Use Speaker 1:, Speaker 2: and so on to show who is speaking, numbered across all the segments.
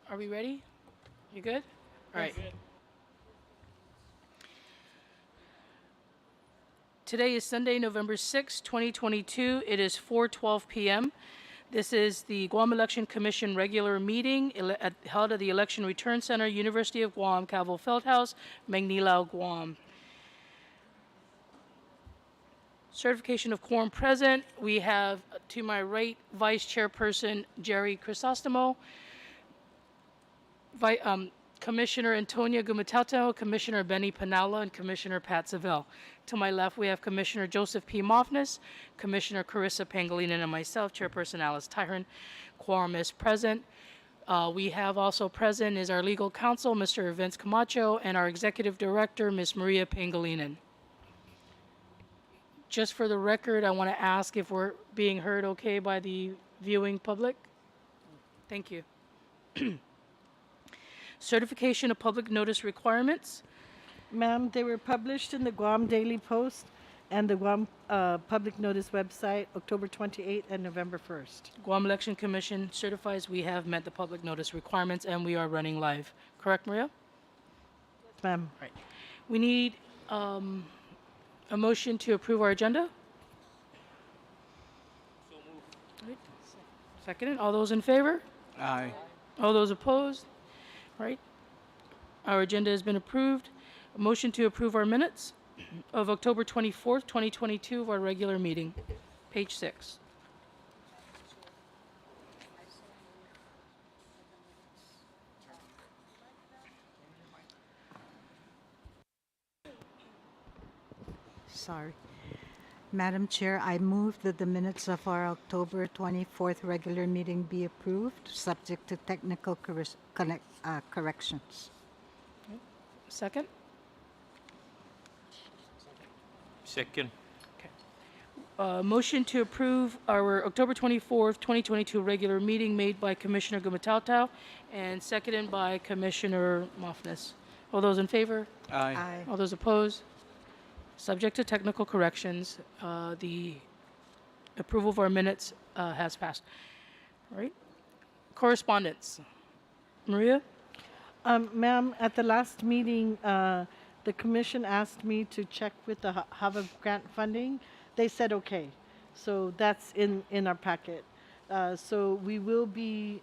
Speaker 1: Are we ready? You good? All right. Today is Sunday, November 6, 2022. It is 4:12 p.m. This is the Guam Election Commission regular meeting held at the Election Return Center, University of Guam, Calvo Feldhouse, Mangnilao, Guam. Certification of quorum present. We have to my right Vice Chairperson Jerry Crisostomo, Commissioner Antonia Gumatauto, Commissioner Benny Panala, and Commissioner Pat Savelle. To my left, we have Commissioner Joseph P. Mofnis, Commissioner Carissa Pangilinan, and myself, Chairperson Alice Tyron. Quorum is present. We have also present is our legal counsel, Mr. Vince Camacho, and our executive director, Ms. Maria Pangilinan. Just for the record, I want to ask if we're being heard okay by the viewing public. Thank you. Certification of public notice requirements.
Speaker 2: Ma'am, they were published in the Guam Daily Post and the Guam Public Notice website October 28th and November 1st.
Speaker 1: Guam Election Commission certifies we have met the public notice requirements and we are running live. Correct, Maria?
Speaker 2: Yes, ma'am.
Speaker 1: Right. We need a motion to approve our agenda. So moved. Right. Seconded. All those in favor?
Speaker 3: Aye.
Speaker 1: All those opposed? Right. Our agenda has been approved. A motion to approve our minutes of October 24th, 2022 of our regular meeting. Page 6.
Speaker 4: Sorry. Madam Chair, I move that the minutes of our October 24th regular meeting be approved, subject to technical corrections.
Speaker 1: Second.
Speaker 3: Second.
Speaker 1: Motion to approve our October 24th, 2022 regular meeting made by Commissioner Gumatauto and seconded by Commissioner Mofnis. All those in favor?
Speaker 3: Aye.
Speaker 1: All those opposed? Subject to technical corrections, the approval of our minutes has passed. All right. Correspondence. Maria?
Speaker 2: Ma'am, at the last meeting, the commission asked me to check with the HAVA grant funding. They said okay. So that's in our packet. So we will be,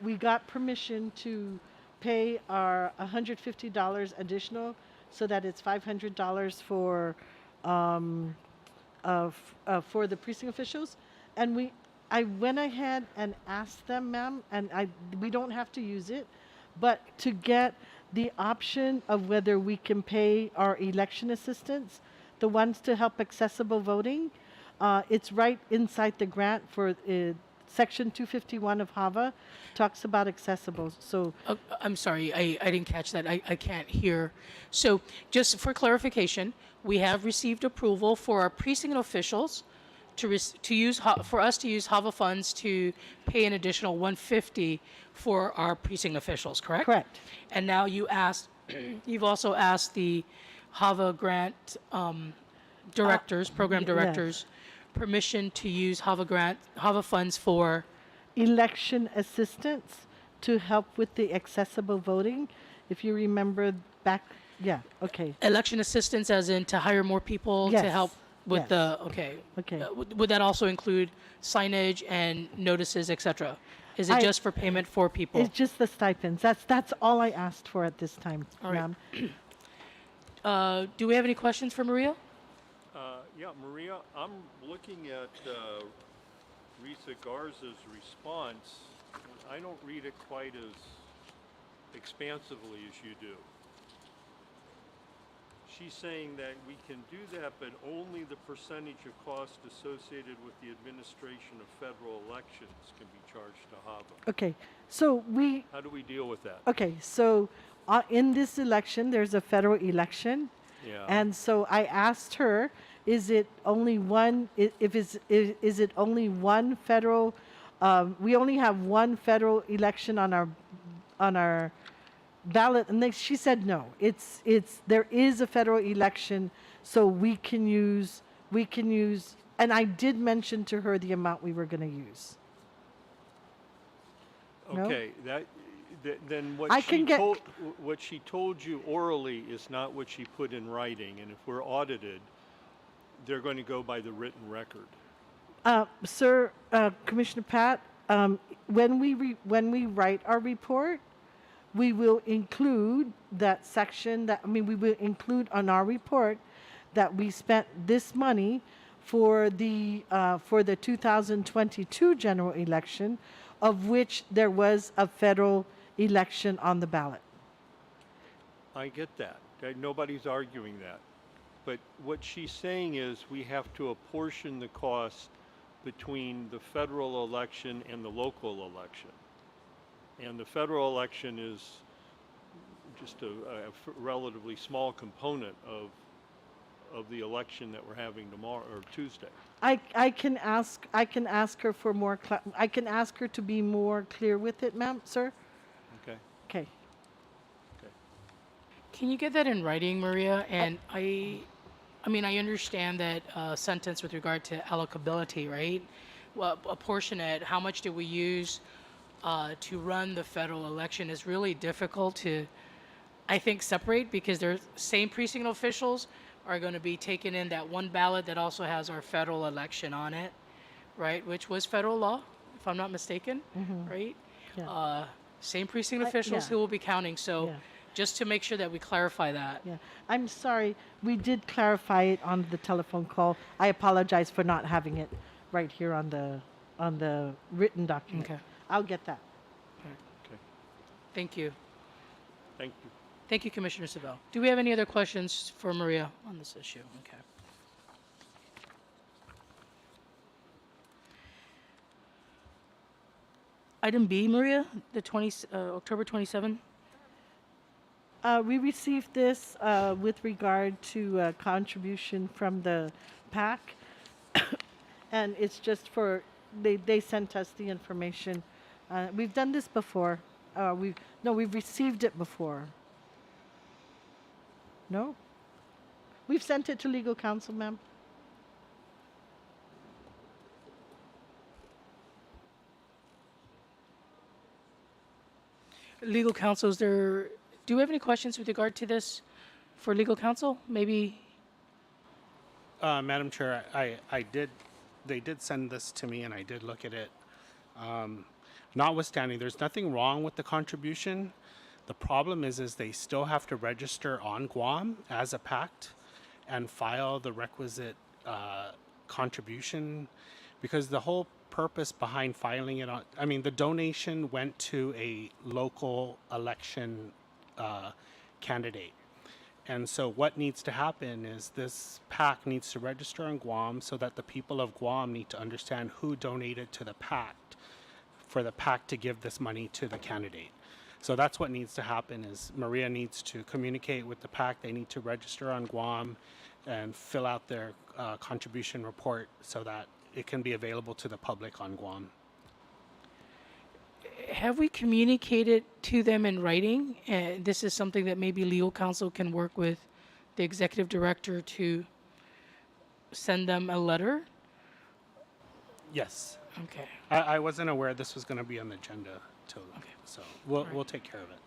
Speaker 2: we got permission to pay our $150 additional so that it's $500 for the precinct officials. And I went ahead and asked them, ma'am, and we don't have to use it, but to get the option of whether we can pay our election assistants, the ones to help accessible voting, it's right inside the grant for Section 251 of HAVA talks about accessible. So
Speaker 1: I'm sorry, I didn't catch that. I can't hear. So just for clarification, we have received approval for our precinct officials to use HAVA funds to pay an additional $150 for our precinct officials, correct?
Speaker 2: correct.
Speaker 1: And now you've also asked the HAVA grant directors, program
Speaker 2: yes.
Speaker 1: directors, permission to use HAVA funds for
Speaker 2: Election assistance to help with the accessible voting. If you remember back, yeah, okay.
Speaker 1: election assistance, as in to hire more people to
Speaker 2: Yes.
Speaker 1: help with
Speaker 2: Yes.
Speaker 1: okay.
Speaker 2: Okay.
Speaker 1: Would that also include signage and notices, etc.? Is it just for payment for people?
Speaker 2: It's just the stipends. That's all I asked for at this time,
Speaker 1: All right.
Speaker 2: ma'am.
Speaker 1: Do we have any questions for Maria?
Speaker 5: Yeah, Maria, I'm looking at Risa Garza's response. I don't read it quite as expansively as you do. She's saying that we can do that, but only the percentage of cost associated with the administration of federal elections can be charged to HAVA.
Speaker 2: Okay, so
Speaker 5: How do we deal with that?
Speaker 2: okay, so in this election, there's a federal election.
Speaker 5: Yeah.
Speaker 2: And so I asked her, is it only one, is it only one federal, we only have one federal election on our ballot, and then she said no. There is a federal election, so we can use, and I did mention to her the amount we were going to use. No?
Speaker 5: Okay, that Then
Speaker 2: I can get-
Speaker 5: what she told you orally is not what she put in writing, and if we're audited, they're going to go by the written record.
Speaker 2: Sir, Commissioner Pat, when we write our report, we will include that section we will include on our report that we spent this money for the 2022 general election, of which there was a federal election on the ballot.
Speaker 5: I get that. Nobody's arguing that. But what she's saying is we have to apportion the cost between the federal election and the local election. And the federal election is just a relatively small component of the election that we're having tomorrow or Tuesday.
Speaker 2: I can ask her for more. I can ask her to be more clear with it, ma'am, sir.
Speaker 5: Okay.
Speaker 2: Okay.
Speaker 5: Okay.
Speaker 1: Can you get that in writing, Maria? And I mean, I understand that sentence with regard to allocability, right? Well, apportionate, how much do we use to run the federal election is really difficult to, I think, separate, because their same precinct officials are going to be taking in that one ballot that also has our federal election on it, right? Which was federal law, if I'm not mistaken, right?
Speaker 2: Yeah.
Speaker 1: Same precinct officials
Speaker 2: yeah.
Speaker 1: who will be counting. So
Speaker 2: Yeah.
Speaker 1: just to make sure that we clarify that.
Speaker 2: Yeah. I'm sorry. We did clarify it on the telephone call. I apologize for not having it right here on the written document.
Speaker 1: Okay.
Speaker 2: I'll get that.
Speaker 5: Okay.
Speaker 1: Thank you.
Speaker 5: Thank you.
Speaker 1: Thank you, Commissioner Savell. Do we have any other questions for Maria on this issue? Okay. Item B, Maria, the October 27.
Speaker 2: We received this with regard to a contribution from the PAC, and it's just for, they sent us the information. We've done this before. We've received it before. No? We've sent it to legal counsel, ma'am.
Speaker 1: Legal counsel, do we have any questions with regard to this for legal counsel? Maybe,
Speaker 6: Madam Chair, they did send this to me and I did look at it. Notwithstanding, there's nothing wrong with the contribution. The problem is they still have to register on Guam as a pact and file the requisite contribution, because the whole purpose behind filing it on, I mean, the donation went to a local election candidate. And so what needs to happen is this PAC needs to register on Guam so that the people of Guam need to understand who donated to the pact for the PAC to give this money to the candidate. So that's what needs to happen is Maria needs to communicate with the PAC. They need to register on Guam and fill out their contribution report so that it can be available to the public on Guam.
Speaker 1: have we communicated to them in writing? This is something that maybe legal counsel can work with the executive director to send them a letter?
Speaker 6: Yes.
Speaker 1: Okay.
Speaker 6: I wasn't aware this was going to be on the agenda till, so we'll take care of it.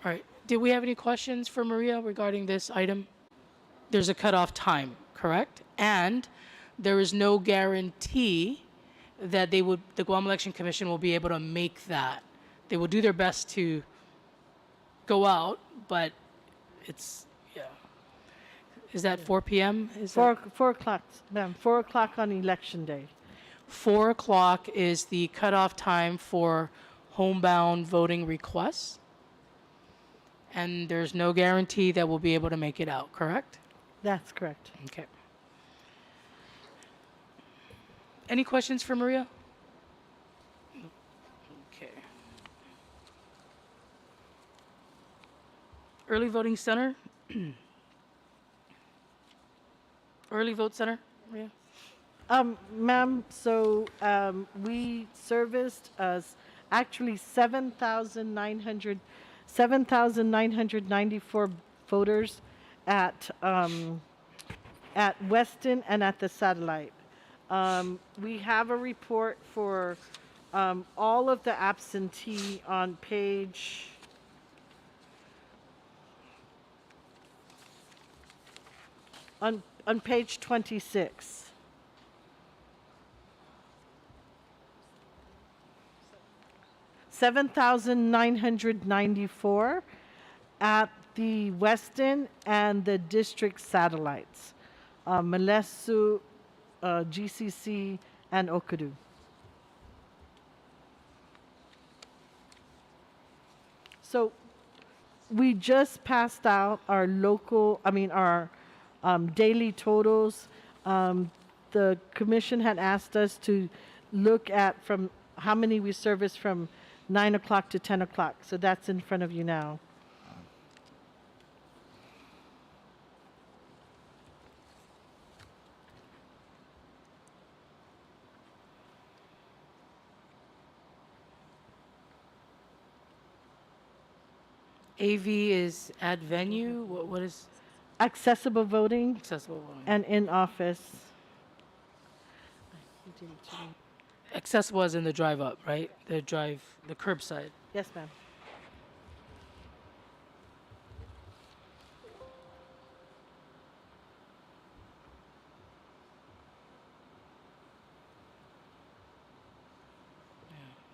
Speaker 1: All right. Did we have any questions for Maria regarding this item? There's a cutoff time, correct? And there is no guarantee that the Guam Election Commission will be able to make that. They will do their best to go out, but it's, yeah. Is that 4 p.m.? Is that
Speaker 2: 4 o'clock, ma'am. 4 o'clock on election day.
Speaker 1: 4 o'clock is the cutoff time for homebound voting requests? And there's no guarantee that we'll be able to make it out, correct?
Speaker 2: That's correct.
Speaker 1: Okay. Any questions for Maria? Okay. Early voting center? Early vote center, Maria?
Speaker 2: Ma'am, so we serviced actually 7,994 voters at Weston and at the satellite. We have a report for all of the absentee on page 26. $7,994 at the Westin and the district satellites, Malesu, GCC, and Okadu. So we just passed out our our daily totals. The commission had asked us to look at from how many we service from 9 o'clock to 10 o'clock. So that's in front of you now.
Speaker 1: AV is at venue. What is
Speaker 2: Accessible voting
Speaker 1: accessible voting?
Speaker 2: and in office.
Speaker 1: Accessible as in the drive up, right? The curbside.
Speaker 2: Yes, ma'am.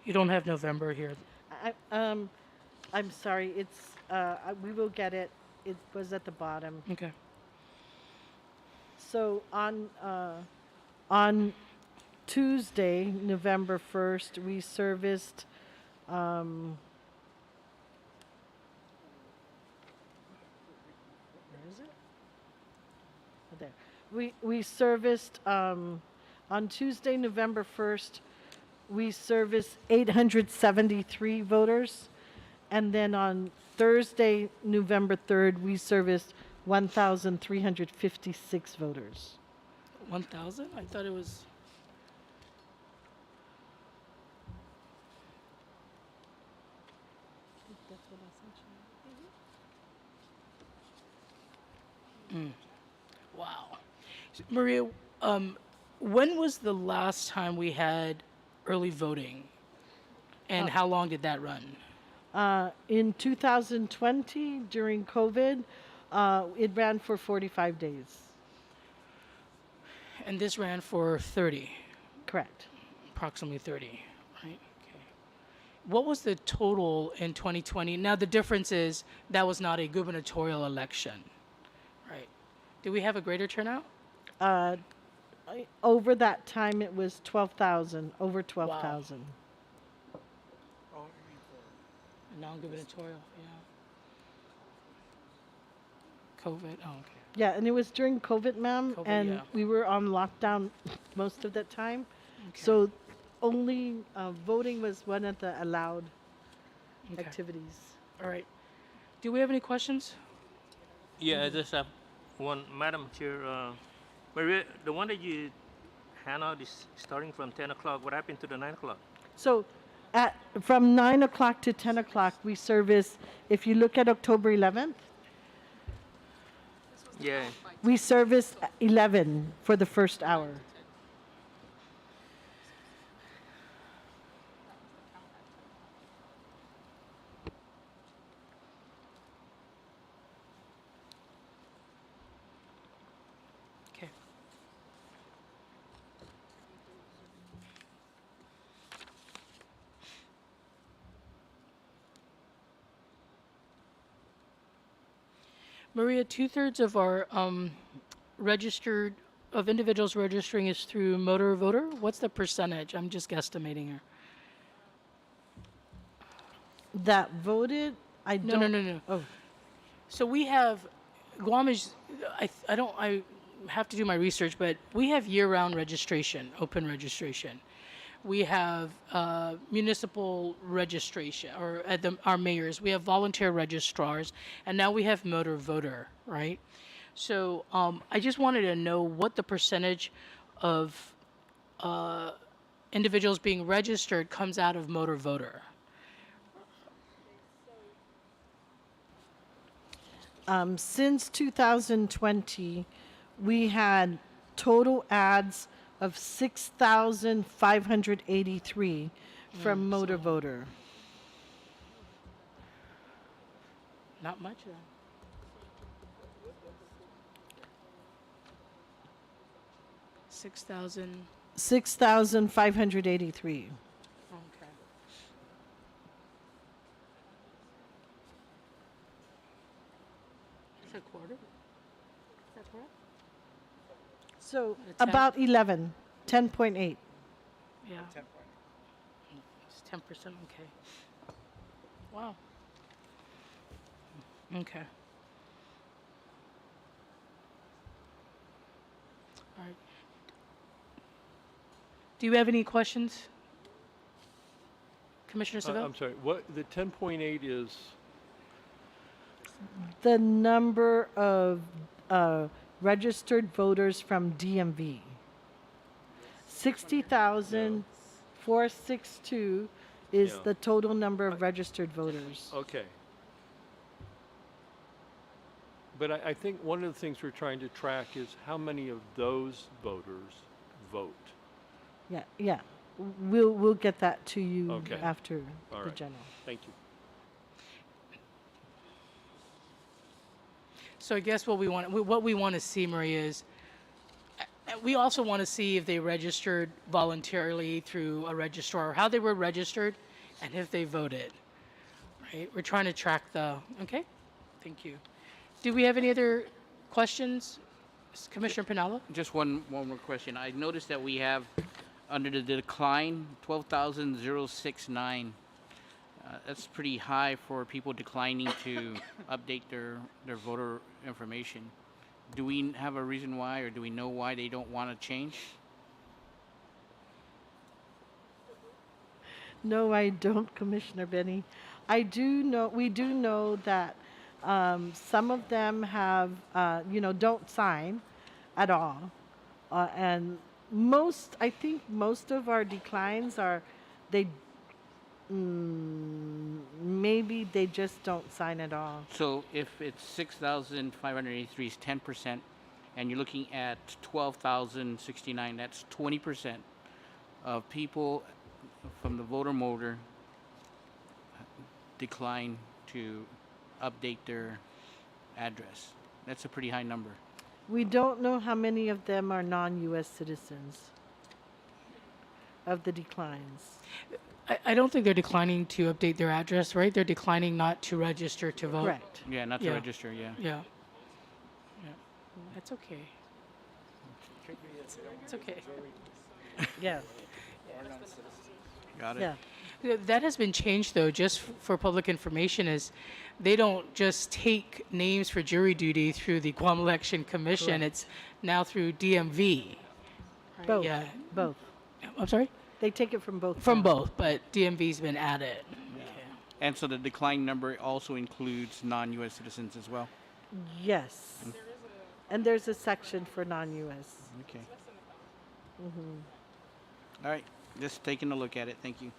Speaker 1: You don't have November here.
Speaker 2: I'm sorry. We will get it. It was at the bottom.
Speaker 1: Okay.
Speaker 2: So on Tuesday, November 1st, we serviced where is it? Oh, there. We serviced on Tuesday, November 1st, we serviced 873 voters. And then on Thursday, November 3rd, we serviced 1,356 voters.
Speaker 1: 1,000? I thought it was. Wow. Maria, when was the last time we had early voting? And how long did that run?
Speaker 2: In 2020, during COVID, it ran for 45 days.
Speaker 1: And this ran for 30,
Speaker 2: Correct.
Speaker 1: approximately 30, right? Okay. What was the total in 2020? Now, the difference is that was not a gubernatorial election, right? Did we have a greater turnout?
Speaker 2: Over that time, it was 12,000, over 12,000.
Speaker 1: Non-gubernatorial, yeah. COVID, oh, okay.
Speaker 2: Yeah, and it was during COVID, ma'am,
Speaker 1: COVID,
Speaker 2: and
Speaker 1: yeah.
Speaker 2: we were on lockdown most of that time.
Speaker 1: Okay.
Speaker 2: So only voting was one of the allowed
Speaker 1: Okay.
Speaker 2: activities.
Speaker 1: All right. Do we have any questions?
Speaker 3: Yeah, I just have one, Madam Chair. Maria, the one that you hand out is starting from 10 o'clock. What happened to the 9 o'clock?
Speaker 2: So from 9 o'clock to 10 o'clock, we service, if you look at October 11th,
Speaker 3: Yeah.
Speaker 2: we service 11 for the first hour.
Speaker 1: Okay. Maria, 2/3 of our individuals registering is through motor voter. What's the percentage? I'm just guesstimating here.
Speaker 2: That voted, I
Speaker 1: No,
Speaker 2: don't.
Speaker 1: no, no, no.
Speaker 2: Oh,
Speaker 1: So we have, Guam is, I have to do my research, but we have year-round registration, open registration. We have municipal registration, or our mayors. We have volunteer registrars, and now we have motor voter, right? So I just wanted to know what the percentage of individuals being registered comes out of motor voter.
Speaker 2: Since 2020, we had total ads of 6,583, from motor voter.
Speaker 1: Not much then. 6,000.
Speaker 2: 6,583.
Speaker 1: Okay. Is that quarter? Is that correct?
Speaker 2: So
Speaker 1: The 10
Speaker 2: about 11, 10.8.
Speaker 1: Yeah. It's 10%. Okay. Wow. Okay. All right. Do you have any questions, Commissioner Seville?
Speaker 5: I'm sorry, what, the 10.8 is,
Speaker 2: The number of registered voters from DMV. 60,462 is
Speaker 5: Yeah.
Speaker 2: the total number of registered voters.
Speaker 5: okay. But I think one of the things we're trying to track is how many of those voters vote.
Speaker 2: Yeah, yeah. We'll get that to you
Speaker 5: Okay.
Speaker 2: after
Speaker 5: All
Speaker 2: the
Speaker 5: right.
Speaker 2: general.
Speaker 5: Thank you.
Speaker 1: So I guess what we want to see, Maria, is we also want to see if they registered voluntarily through a registrar, how they were registered, and if they voted. Right? We're trying to track the. Okay. Thank you. Do we have any other questions, Commissioner Pinella?
Speaker 7: Just one more question. I noticed that we have under the decline 12,069. That's pretty high for people declining to update their voter information. Do we have a reason why, or do we know why they don't want to change?
Speaker 2: No, I don't, Commissioner Benny. We do know that some of them have, don't sign at all. And I think most of our declines are, they, maybe they just don't sign at all.
Speaker 7: So if it's 6,583 is 10%, and you're looking at 12,069, that's 20% of people from the voter motor decline to update their address. That's a pretty high number.
Speaker 2: We don't know how many of them are non-U.S. citizens of the declines.
Speaker 1: I don't think they're declining to update their address, right? They're declining not to register to vote.
Speaker 2: Correct.
Speaker 7: Yeah, not to
Speaker 1: Yeah.
Speaker 7: register, yeah.
Speaker 1: Yeah. Yeah. That's okay. It's okay.
Speaker 2: Yeah,
Speaker 7: Got it.
Speaker 2: yeah.
Speaker 1: That has been changed though, just for public information, is they don't just take names for jury duty through the Guam Election Commission.
Speaker 2: Correct.
Speaker 1: It's now through DMV. Right?
Speaker 2: Both.
Speaker 1: Yeah.
Speaker 2: Both.
Speaker 1: I'm sorry?
Speaker 2: They take it from both.
Speaker 1: From
Speaker 2: now.
Speaker 1: both, but DMV's been added. Okay.
Speaker 7: And so the decline number also includes non-U.S. citizens as well?
Speaker 2: Yes. And there's a section for non-U.S.
Speaker 7: Okay. All right, just taking a look at it. Thank you.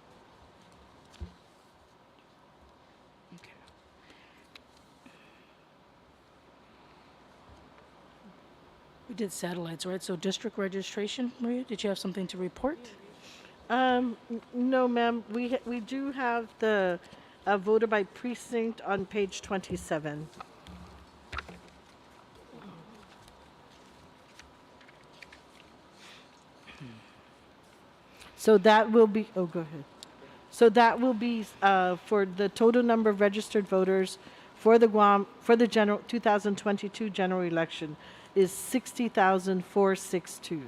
Speaker 1: Okay. We did satellites, right? So district registration, Maria, did you have something to report?
Speaker 2: No, ma'am. We do have the voter by precinct on page 27. So that will be. Oh, go ahead. So that will be for the total number of registered voters for the Guam for the general 2022 general election is 60,462.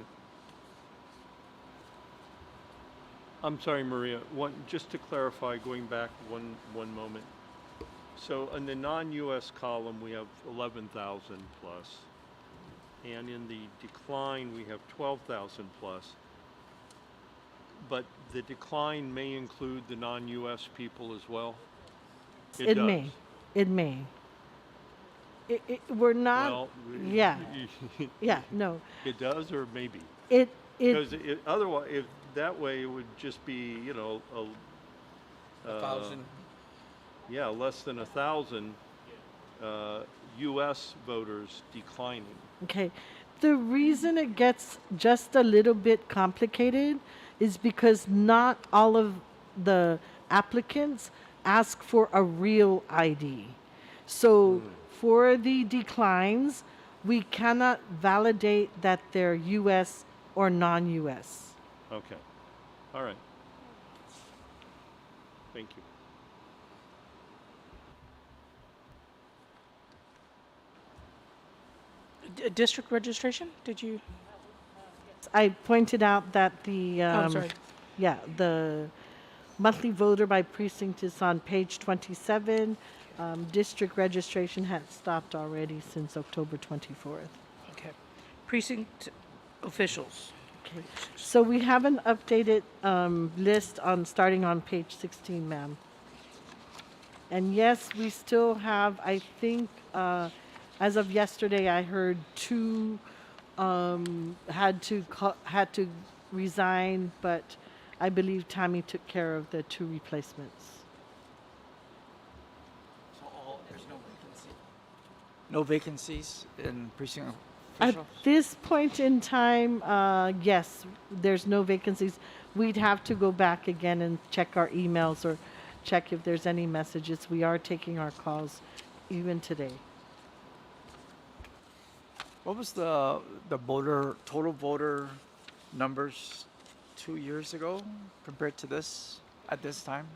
Speaker 5: I'm sorry, Maria, just to clarify, going back one moment. So in the non-US column, we have 11,000 plus. And in the decline, we have 12,000 plus. But the decline may include the non-US people as well?
Speaker 2: It
Speaker 5: does.
Speaker 2: may. It may. We're not.
Speaker 5: Well,
Speaker 2: yeah. Yeah. No.
Speaker 5: It does or maybe?
Speaker 2: It.
Speaker 5: Because otherwise, if that way, it would just be, a
Speaker 7: 1,000.
Speaker 5: yeah, less than 1,000 U.S. voters declining.
Speaker 2: Okay. The reason it gets just a little bit complicated is because not all of the applicants ask for a real ID. So for the declines, we cannot validate that they're U.S. or non-U.S.
Speaker 5: Okay. All right. Thank you.
Speaker 1: District registration, did you?
Speaker 2: I pointed out that the
Speaker 1: Oh, I'm sorry.
Speaker 2: yeah, the monthly voter by precinct is on page 27. District registration had stopped already since October 24th.
Speaker 1: Okay. Precinct officials.
Speaker 2: Okay. So we have an updated list on starting on page 16, ma'am. And yes, we still have, I think, as of yesterday, I heard two had to resign, but I believe Tammy took care of the two replacements.
Speaker 8: There's no vacancy. No vacancies in precinct
Speaker 2: At
Speaker 8: officials?
Speaker 2: this point in time, yes, there's no vacancies. We'd have to go back again and check our emails or check if there's any messages. We are taking our calls even today.
Speaker 8: What was the total voter numbers 2 years ago compared to this at this time?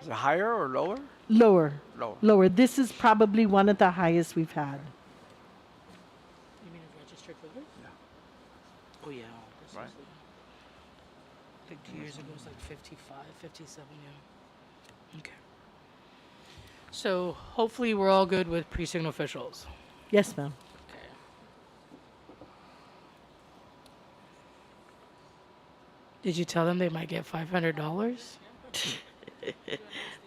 Speaker 8: Is it higher or lower?
Speaker 2: Lower,
Speaker 8: Lower.
Speaker 2: lower. This is probably one of the highest we've had.
Speaker 1: You mean a registered voter?
Speaker 8: Yeah.
Speaker 1: Oh, yeah. This
Speaker 8: Right.
Speaker 1: is, I think 2 years ago it was like 55, 57, yeah. Okay. So hopefully we're all good with precinct officials.
Speaker 2: Yes, ma'am.
Speaker 1: Okay. Did you tell them they might get $500?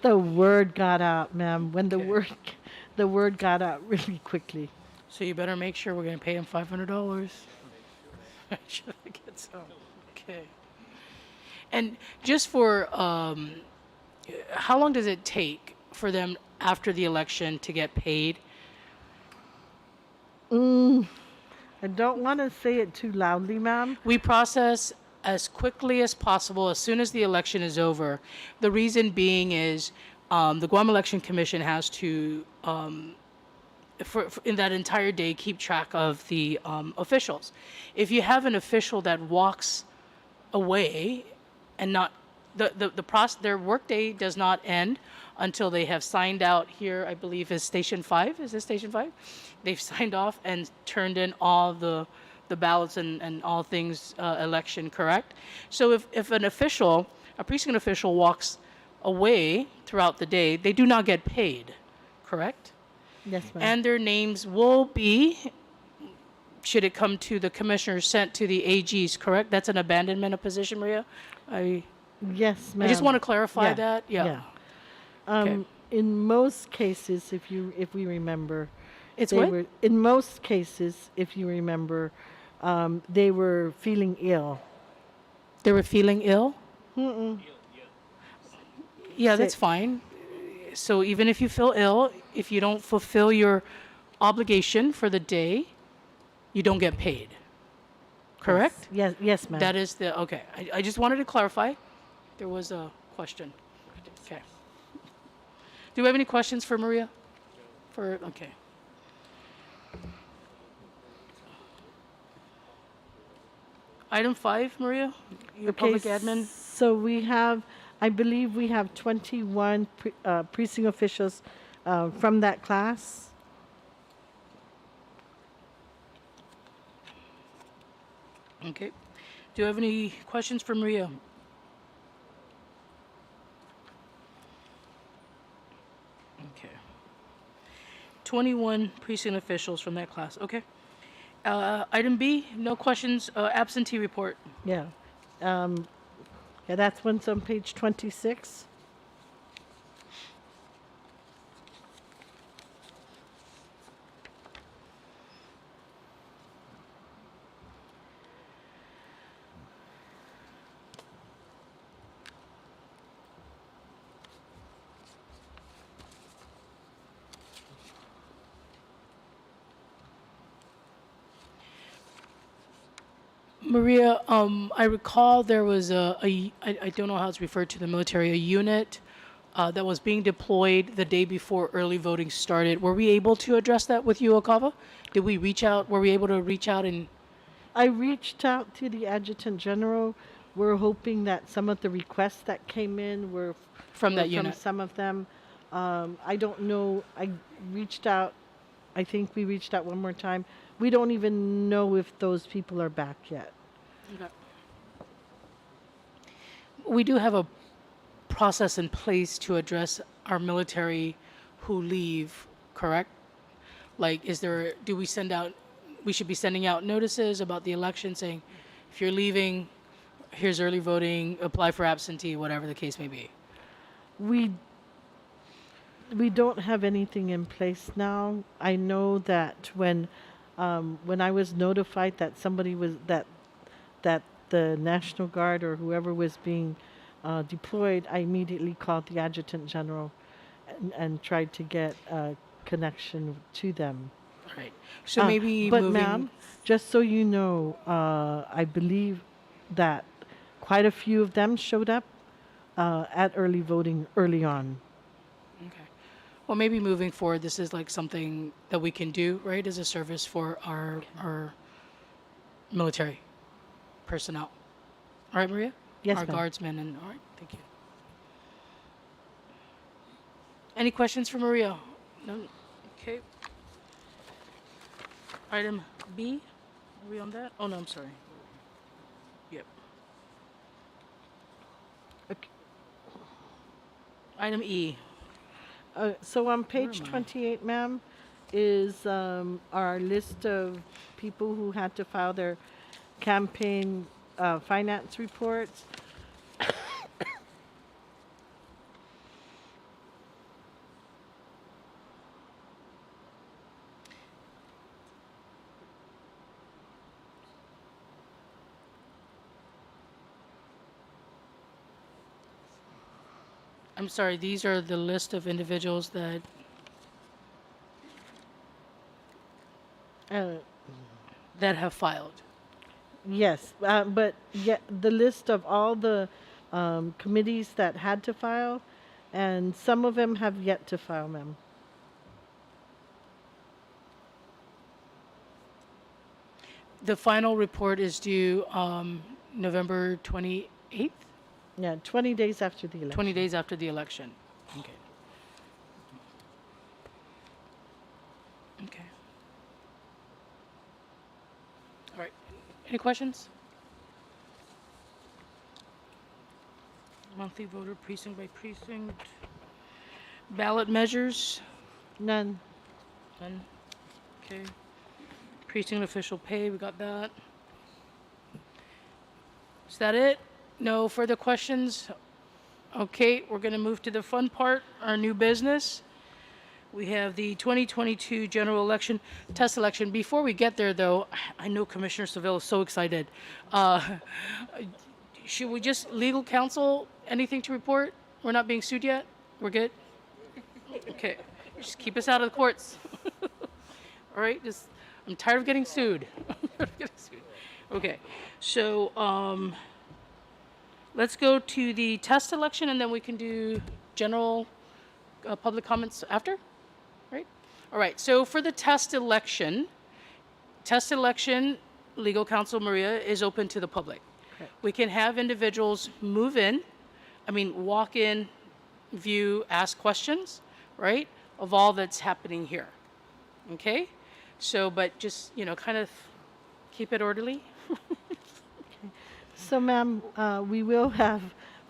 Speaker 2: The word got out, ma'am. When
Speaker 1: Okay.
Speaker 2: the word got out really quickly.
Speaker 1: So you better make sure we're going to pay them $500. Make sure they get some. Okay. And just for, how long does it take for them after the election to get paid?
Speaker 2: I don't want to say it too loudly, ma'am.
Speaker 1: We process as quickly as possible as soon as the election is over. The reason being is the Guam Election Commission has to, in that entire day, keep track of the officials. If you have an official that walks away and not their workday does not end until they have signed out here, I believe is Station 5. Is this Station 5? They've signed off and turned in all the ballots and all things election correct. So if an official, a precinct official walks away throughout the day, they do not get paid, correct?
Speaker 2: Yes, ma'am.
Speaker 1: And their names will be, should it come to the commissioners, sent to the AGs, correct? That's an abandonment of position, Maria?
Speaker 2: Yes, ma'am.
Speaker 1: I just want to clarify
Speaker 2: Yeah,
Speaker 1: that. Yeah. Okay.
Speaker 2: In most cases, if we remember,
Speaker 1: It's
Speaker 2: they
Speaker 1: what?
Speaker 2: were in most cases, if you remember, they were feeling ill.
Speaker 1: They were feeling ill? Yeah, that's
Speaker 2: Sick.
Speaker 1: fine. So even if you feel ill, if you don't fulfill your obligation for the day, you don't get paid. Correct?
Speaker 2: Yes, yes, ma'am.
Speaker 1: That is the, okay. I just wanted to clarify. There was a question. Okay. Do we have any questions for Maria? Okay. Item 5, Maria, your public admin.
Speaker 2: So we have, I believe we have 21 precinct officials from that class.
Speaker 1: Okay. Do you have any questions for Maria? Okay. 21 precinct officials from that class. Okay. Item B, no questions, absentee report.
Speaker 2: Yeah. Yeah, that's one's on page 26.
Speaker 1: Maria, I recall there was I don't know how it's referred to in the military, a unit that was being deployed the day before early voting started. Were we able to address that with you, Okava? Did we reach out? Were we able to reach out and?
Speaker 2: I reached out to the adjutant general. We're hoping that some of the requests that came in were
Speaker 1: From that
Speaker 2: from
Speaker 1: unit.
Speaker 2: some of them. I don't know. I reached out. I think we reached out one more time. We don't even know if those people are back yet.
Speaker 1: Okay. We do have a process in place to address our military who leave, correct? Like, do we send out, we should be sending out notices about the election saying, if you're leaving, here's early voting, apply for absentee, whatever the case may be.
Speaker 2: We don't have anything in place now. I know that when I was notified that somebody was that the National Guard or whoever was being deployed, I immediately called the adjutant general and tried to get a connection to them.
Speaker 1: Right. So maybe
Speaker 2: but
Speaker 1: moving.
Speaker 2: ma'am, just so you know, I believe that quite a few of them showed up at early voting early on.
Speaker 1: Okay. Well, maybe moving forward, this is like something that we can do, right, as a service for our military personnel. All right, Maria?
Speaker 2: Yes,
Speaker 1: Our
Speaker 2: ma'am.
Speaker 1: guardsmen and, all right, thank you. Any questions for Maria? No? Okay. Item B, are we on that? Oh, no, I'm sorry. Yep.
Speaker 2: Okay.
Speaker 1: Item E.
Speaker 2: So on page
Speaker 1: am I?
Speaker 2: 28, ma'am, is our list of people who had to file their campaign finance reports.
Speaker 1: I'm sorry, these are the list of individuals that,
Speaker 2: Uh,
Speaker 1: that have filed.
Speaker 2: yes, but yeah, the list of all the committees that had to file, and some of them have yet to file, ma'am.
Speaker 1: The final report is due November 28th,
Speaker 2: Yeah, 20 days after the election.
Speaker 1: 20 days after the election. Okay. Okay. All right. Any questions? Monthly voter precinct by precinct. Ballot measures?
Speaker 2: None.
Speaker 1: None. Okay. Precinct official pay, we got that. Is that it? No further questions? Okay, we're gonna move to the fun part, our new business. We have the 2022 general election, test election. Before we get there, though, I know Commissioner Seville is so excited. Should we just, legal counsel, anything to report? We're not being sued yet? We're good? Okay, just keep us out of the courts. All right, I'm tired of getting sued. Okay, so let's go to the test election and then we can do general public comments after, right? All right, so for the test election, legal counsel Maria is open to the public.
Speaker 2: Correct.
Speaker 1: We can have individuals walk in, view, ask questions, right, of all that's happening here. Okay? So, but just, kind of keep it orderly.
Speaker 2: So, ma'am, we will have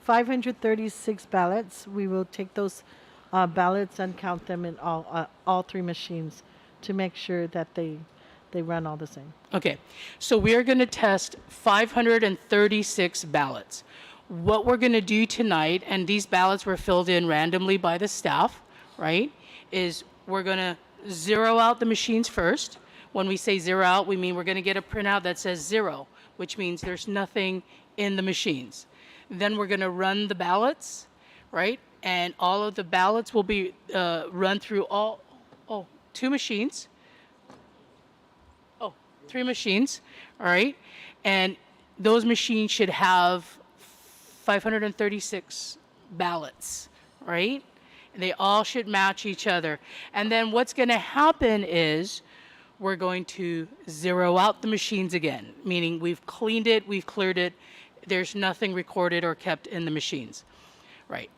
Speaker 2: 536 ballots. We will take those ballots and count them in all three machines to make sure that they run all the same.
Speaker 1: Okay, so we are going to test 536 ballots. What we're going to do tonight, and these ballots were filled in randomly by the staff, right, is we're going to zero out the machines first. When we say zero out, we mean we're going to get a printout that says 0, which means there's nothing in the machines. Then we're going to run the ballots, right, and all of the ballots will be run through two machines. 3 machines, all right? And those machines should have 536 ballots, right? And they all should match each other. And then what's going to happen is we're going to zero out the machines again, meaning we've cleaned it, we've cleared it, there's nothing recorded or kept in the machines, right?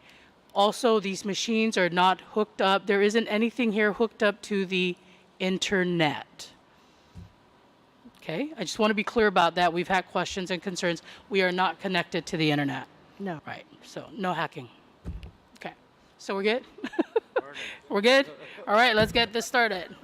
Speaker 1: Also, these machines are not hooked up, there isn't anything here hooked up to the internet. Okay, I just want to be clear about that. We've had questions and concerns. We are not connected to the internet.
Speaker 2: No.
Speaker 1: Right, so no hacking. Okay, so we're good? We're good? All right, let's get this started.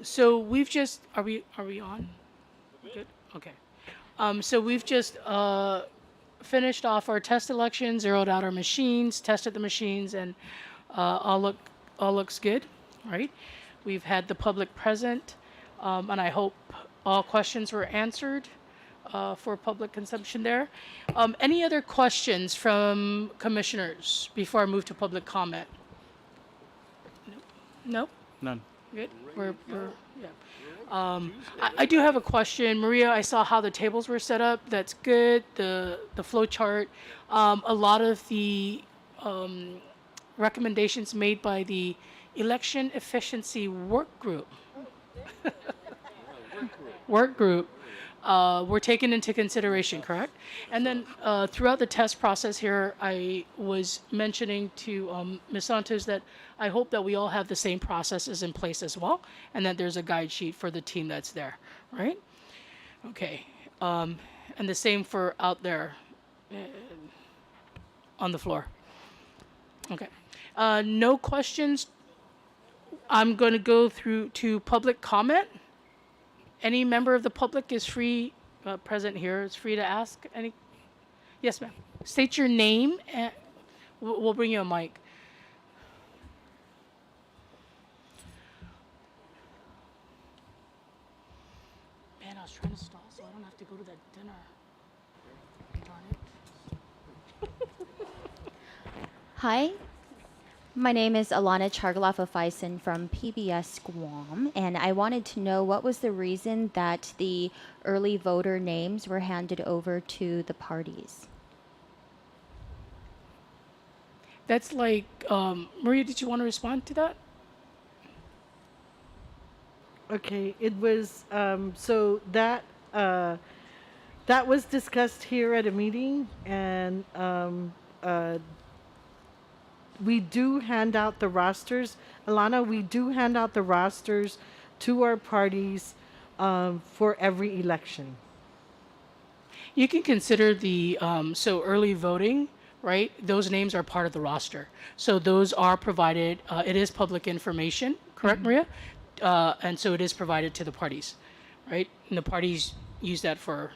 Speaker 1: So we've just, are we on? Good, okay. So we've just finished off our test election, zeroed out our machines, tested the machines, and all looks good, right? We've had the public present, and I hope all questions were answered for public consumption there. Any other questions from commissioners before I move to public comment? Nope.
Speaker 7: None.
Speaker 1: Good. Yeah. I do have a question, Maria. I saw how the tables were set up. That's good. The flow chart. A lot of the recommendations made by the election efficiency work group were taken into consideration, correct? And then throughout the test process here, I was mentioning to Ms. Santos that I hope that we all have the same processes in place as well, and that there's a guide sheet for the team that's there, right? Okay. And the same for out there on the floor. Okay. No questions. I'm going to go through to public comment. Any member of the public is free, present here, is free to ask any. Yes, ma'am. State your name, and we'll bring you a mic. Man, I was trying to stall so I don't have to go to that dinner. Darn it.
Speaker 9: Hi, my name is Alana Chargalafa-Faisen from PBS Guam, and I wanted to know what was the reason that the early voter names were handed over to the parties.
Speaker 1: That's like, Maria, did you want to respond to that?
Speaker 2: Okay, it was so that that was discussed here at a meeting, and we do hand out the rosters. Alana, we do hand out the rosters to our parties for every election.
Speaker 1: You can consider the so early voting, right? Those names are part of the roster. So those are provided. It is public information, correct, Maria? And so it is provided to the parties, right? And the parties use that for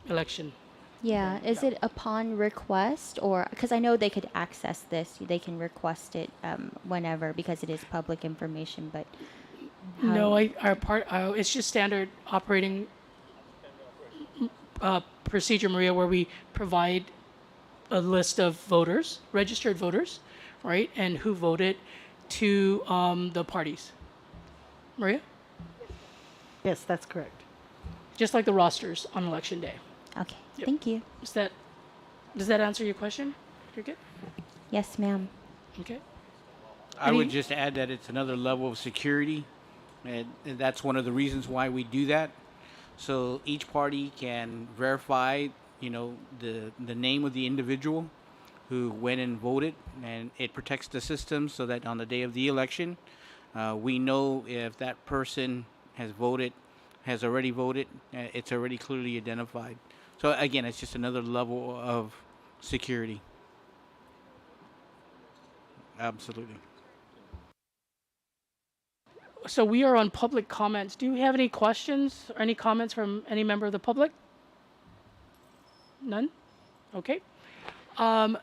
Speaker 1: election.
Speaker 9: Yeah, is it upon request, or because I know they could access this, they can request it whenever because it is public information, but
Speaker 1: No, it's just standard operating procedure, Maria, where we provide a list of voters, registered voters, right, and who voted to the parties. Maria?
Speaker 2: Yes, that's correct.
Speaker 1: Just like the rosters on election day.
Speaker 9: okay,
Speaker 1: Yep.
Speaker 9: thank you.
Speaker 1: Does that answer your question? You're good?
Speaker 9: Yes, ma'am.
Speaker 1: Okay.
Speaker 7: I would
Speaker 1: Any-
Speaker 7: just add that it's another level of security, and that's one of the reasons why we do that. So each party can verify, the name of the individual who went and voted, and it protects the system so that on the day of the election, we know if that person has already voted, it's already clearly identified. So again, it's just another level of security. Absolutely.
Speaker 1: So we are on public comments. Do you have any questions or any comments from any member of the public? None? Okay.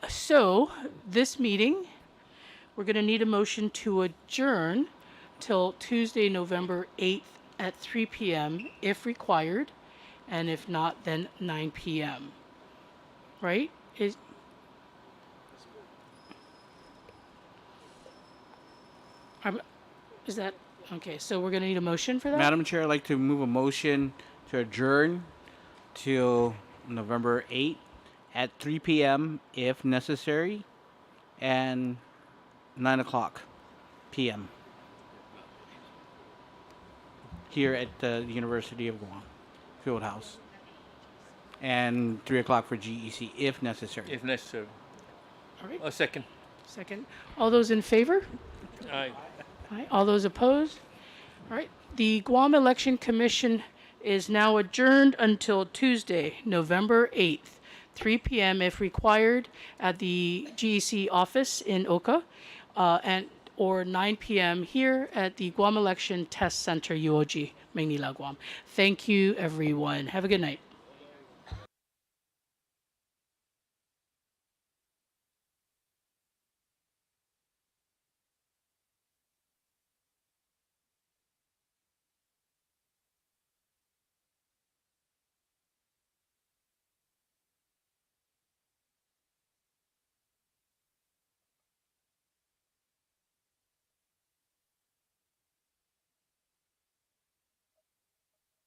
Speaker 1: So this meeting, we're going to need a motion to adjourn till Tuesday, November 8th at 3 p.m. if required, and if not, then 9 p.m. Right? Is that okay? So we're going to need a motion for that.
Speaker 7: Madam Chair, I'd like to move a motion to adjourn till November 8th at 3 p.m. if necessary, and 9 o'clock p.m. here at the University of Guam Fieldhouse, and 3 o'clock for GEC if necessary.
Speaker 3: If necessary.
Speaker 1: All right.
Speaker 3: A second.
Speaker 1: Second. All those in favor?
Speaker 3: Aye.
Speaker 1: Aye. All those opposed? All right. The Guam Election Commission is now adjourned until Tuesday, November 8th, 3 p.m. if required at the GEC office in Oka. And or 9 p.m. here at the Guam Election Test Center, UOG, Manila, Guam. Thank you, everyone. Have a good night.